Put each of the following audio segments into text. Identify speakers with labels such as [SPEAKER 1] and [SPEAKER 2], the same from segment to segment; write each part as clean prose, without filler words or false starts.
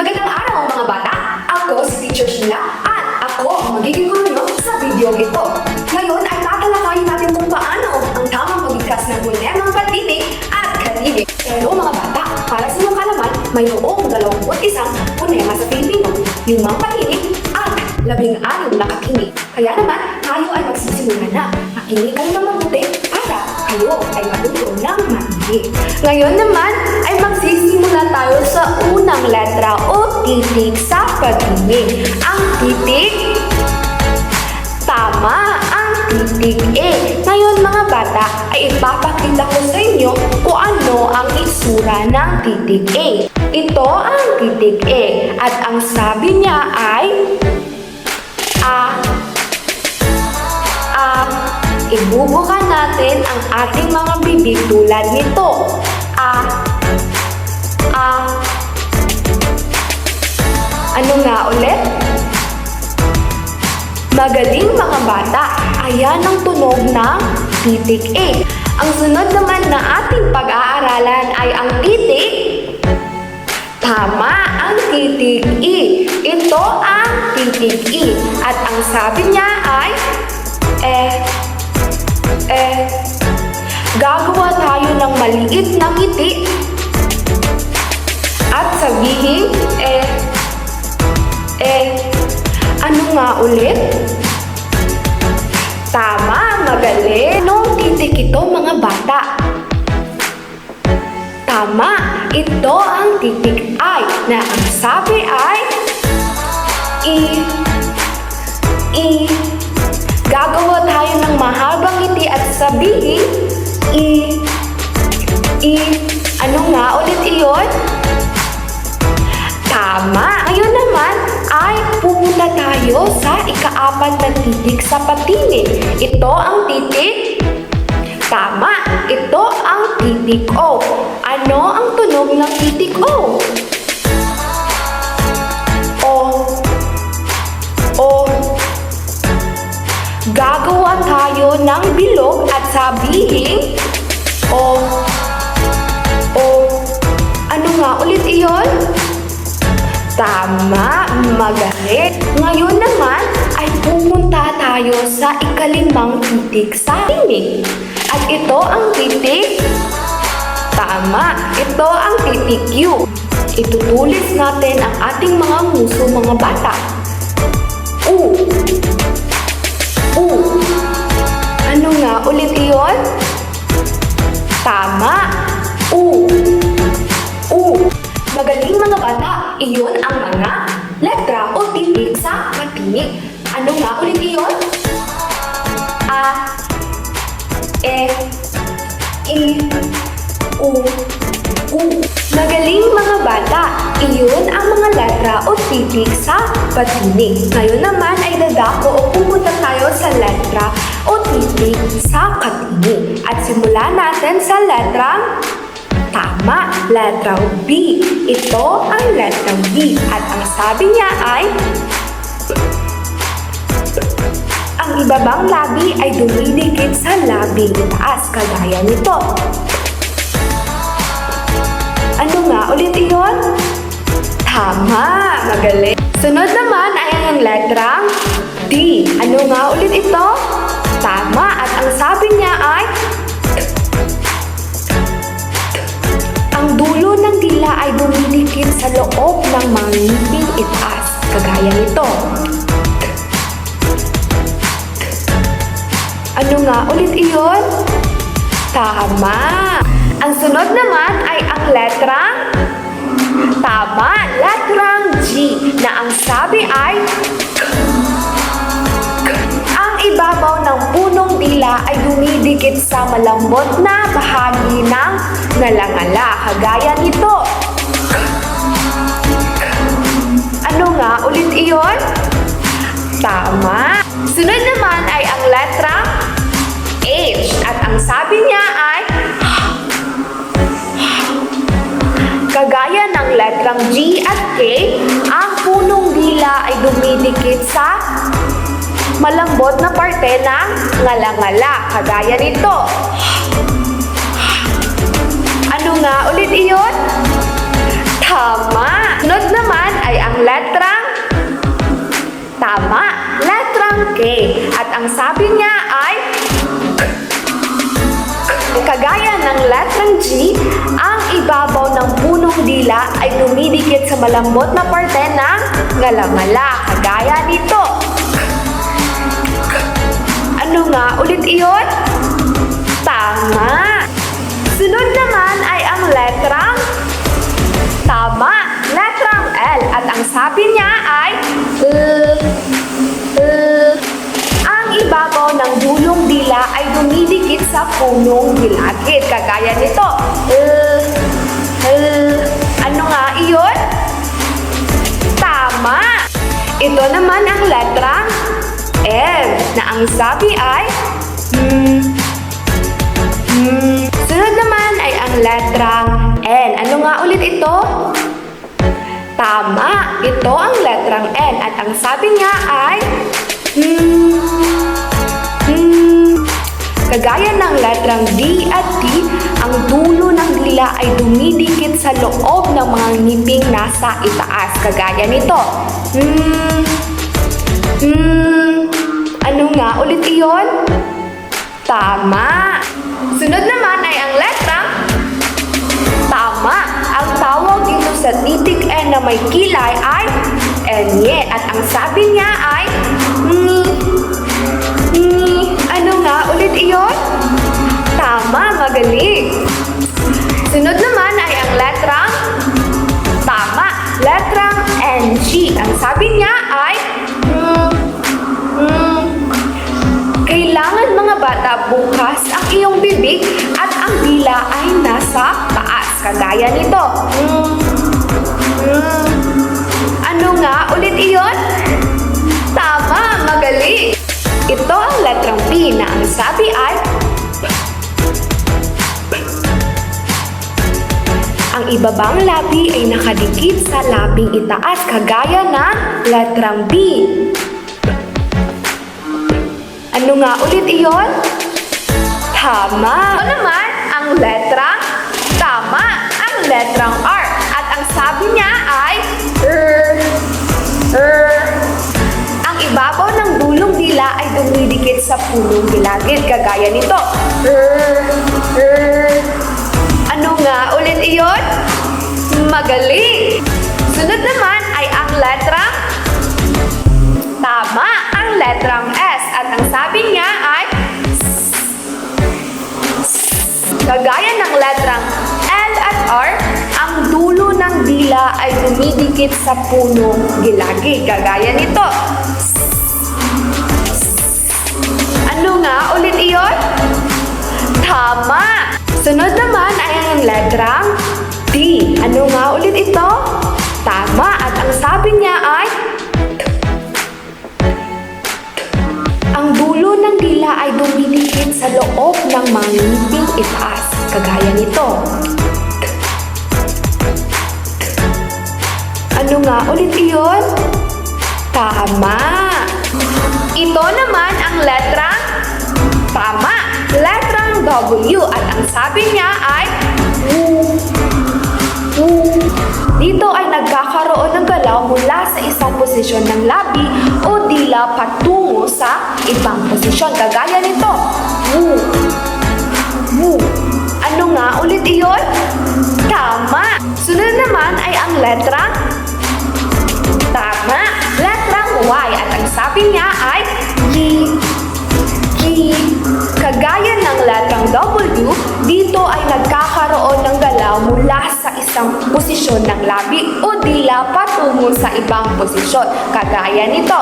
[SPEAKER 1] Magandang araw mga bata! Ako si Teacher Sheila at ako ang magiging guro nyo sa video ito. Ngayon ay tatalakayin natin kung paano ang tamang pagbigkas ng bunemang patinig at katinig. Pero mga bata, para sa inyong kalaman, mayroong 21 punema sa Pilipino, 5 patinig at 16 na katinig. Kaya naman, tayo ay magsisimula na. Makinig kayo ng mabuti para kayo ay matuto ng maigi. Ngayon naman ay magsisimula tayo sa unang letra o titik sa patinig. Ang titik, tama ang titik E. Ngayon mga bata ay ipapakita ko sa inyo kung ano ang itsura ng titik E. Ito ang titik E at ang sabi niya ay ibubukan natin ang ating mga bibig tulad nito. Ano nga ulit? Magaling mga bata, ayan ang tunog ng titik E. Ang sunod naman na ating pag-aaralan ay ang titik. Tama ang titik I. Ito ang titik I. At ang sabi niya ay gagawa tayo ng maliit na ngiti at sabihin ano nga ulit? Tama, magaling. Anong titik ito mga bata? Tama, ito ang titik I na ang sabi ay I. Gagawa tayo ng mahabang ngiti at sabihin I. Ano nga ulit iyon? Tama! Ngayon naman ay pupunta tayo sa ika-4 na titik sa patinig. Ito ang titik. Tama! Ito ang titik O. Ano ang tunog ng titik O? Gagawa tayo ng bilog at sabihin ano nga ulit iyon? Tama, magaling. Ngayon naman ay pumunta tayo sa ika-5 titik sa tinig. At ito ang titik. Tama, ito ang titik U. Itutulis natin ang ating mga nguso mga bata. Ano nga ulit iyon? Tama, Magaling mga bata, iyon ang mga letra o titik sa patinig. Ano nga ulit iyon? Magaling mga bata, iyon ang mga letra o titik sa patinig. Ngayon naman ay dadako o pupunta tayo sa letra o titik sa katinig. At simulan natin sa letrang tama, letrang B. Ito ang letrang B. At ang sabi niya ay ang ibabang labi ay dumidikit sa labing taas, kagaya nito. Ano nga ulit iyon? Tama, magaling. Sunod naman ay ang letrang D. Ano nga ulit ito? Tama, at ang sabi niya ay ang dulo ng dila ay dumidikit sa loob ng mga ngiping itaas, kagaya nito. Ano nga ulit iyon? Tama! Ang sunod naman ay ang letrang tama, letrang G, na ang sabi ay ang ibabaw ng punong dila ay dumidikit sa malambot na bahagi ng ngalangala, kagaya nito. Ano nga ulit iyon? Tama! Sunod naman ay ang letrang H, at ang sabi niya ay kagaya ng letrang G at K, ang punong dila ay dumidikit sa malambot na parte ng ngalangala, kagaya nito. Ano nga ulit iyon? Tama! Sunod naman ng G, ang ibabaw ng punong dila ay dumidikit sa malambot na parte ng ngala-ngala, kagaya nito. Ano nga ulit iyon? Tama! Sunod naman ay ang letrang tama, letrang L, at ang sabi niya ay ang ibabaw ng dulong dila ay dumidikit sa punong gilagid, kagaya nito. Ano nga iyon? Tama! Ito naman ang letrang L, na ang sabi ay Sunod naman ay ang letrang N. Ano nga ulit ito? Tama! Ito ang letrang N, at ang sabi niya ay kagaya ng letrang D at T, ang dulo ng dila ay dumidikit sa loob ng mga ngiping nasa itaas, kagaya nito. Ano nga ulit iyon? Tama! Sunod naman ay ang letrang tama. Ang tawag dito sa titik N na may kilay ay enye, at ang sabi niya ay Ano nga ulit iyon? Tama, magaling! Sunod naman ay ang letrang tama, letrang NG. Ang sabi niya ay kailangan mga bata bukas ang iyong bibig at ang dila ay nasa taas, kagaya nito. Ano nga ulit iyon? Tama, magaling! Ito ang letrang P, na ang sabi ay ang ibabang labi ay nakadikit sa labing itaas, kagaya ng letrang B. Ano nga ulit iyon? Tama! Ito naman ang letrang tama, ang letrang R, at ang sabi niya ay ang ibabaw ng dulong dila ay dumidikit sa punong gilagid, kagaya nito. Ano nga ulit iyon? Magaling! Sunod naman ay ang letrang tama, ang letrang S, at ang sabi niya ay kagaya ng letrang L at R, ang dulo ng dila ay dumidikit sa punong gilagid, kagaya nito. Ano nga ulit iyon? Tama! Sunod naman ay ang letrang D. Ano nga ulit ito? Tama, at ang sabi niya ay ang dulo ng dila ay dumidikit sa loob ng mga ngiping itaas, kagaya nito. Ano nga ulit iyon? Tama! Ito naman ang letrang tama, letrang W, at ang sabi niya ay dito ay nagkakaroon ng galaw mula sa isang posisyon ng labi o dila patungo sa ibang posisyon, kagaya nito. Ano nga ulit iyon? Tama! Sunod naman ay ang letrang tama, letrang Y, at ang sabi niya ay kagaya ng letrang W, dito ay nagkakaroon ng galaw mula sa isang posisyon ng labi o dila patungo sa ibang posisyon, kagaya nito.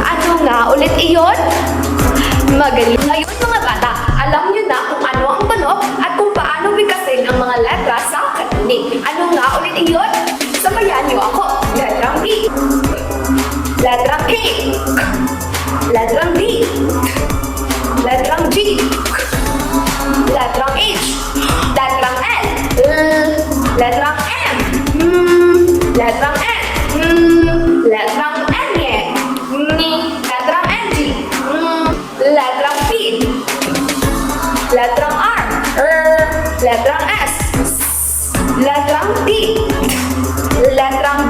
[SPEAKER 1] Ano nga ulit iyon? Magaling! Ngayon mga bata, alam niyo na kung ano ang tunog at kung paano bigkasin ang mga letra sa katinig. Ano nga ulit iyon? Sabayan niyo ako. Letrang B, letrang K, letrang D, letrang G, letrang H, letrang L, letrang M, letrang N, letrang N, letrang NG, letrang P, letrang R, letrang S, letrang T, letrang